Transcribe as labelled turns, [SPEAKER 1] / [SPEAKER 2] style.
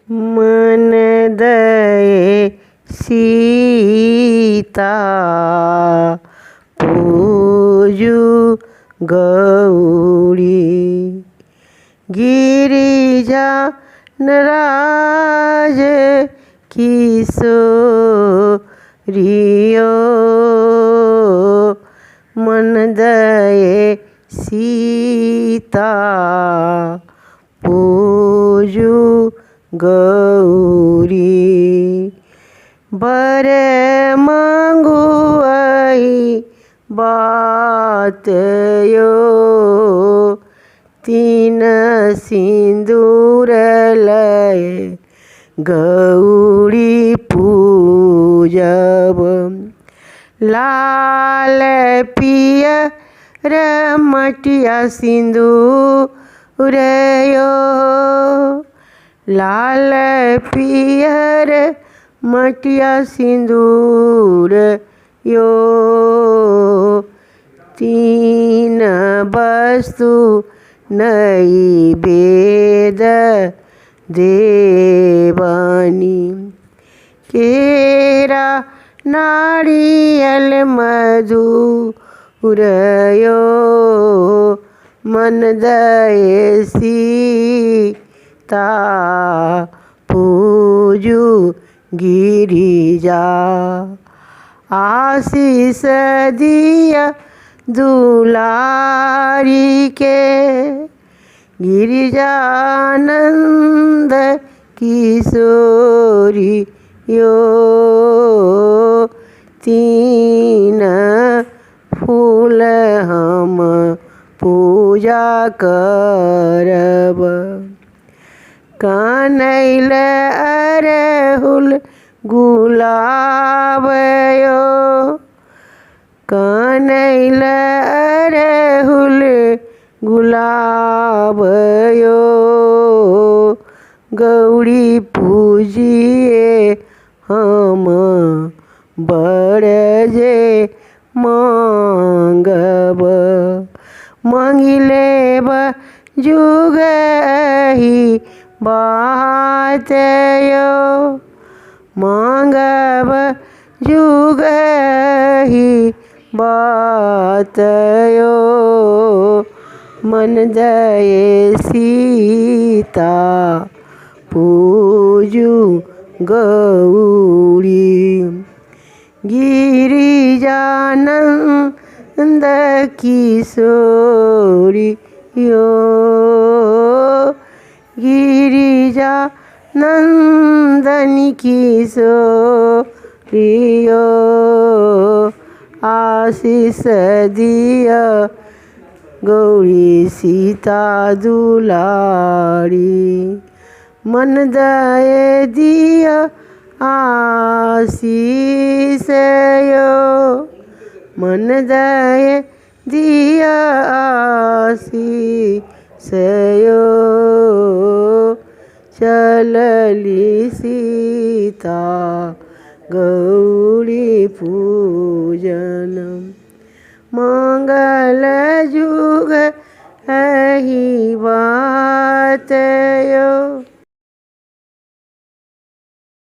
[SPEAKER 1] मन दये सीता पूजू गौरी गिरिजा नराज किशोरियो मन दये सीता पूजू गौरी बर मांगू आई बात यो तीन सिंदूर लय गौरी पूजब लाल पियर मटिया सिंदूर यो लाल पियर मटिया सिंदूर यो तीन वस्तु नैवेद देवानी केरा नारियल मधुर यो मन दये सीता पूजू गिरिजा आशीष दिया दुलारी के गिरिजानंद किशोरी यो तीन फूल हम पूजा करब कनैल अरहुल गुलाब यो कनैल अरहुल गुलाब यो गौरी पूजिए हम बड़ जे मांगब मांगिलेब जुगहि बात यो मांगब जुगहि बात यो मन दये सीता पूजू गौरी गिरिजानंद किशोरी यो गिरिजानंदनी किशोरी यो आशीष दिया गौरी सीता दुलारी मन दये दिया आशीष यो मन दये दिया आशीष यो चलली सीता गौरी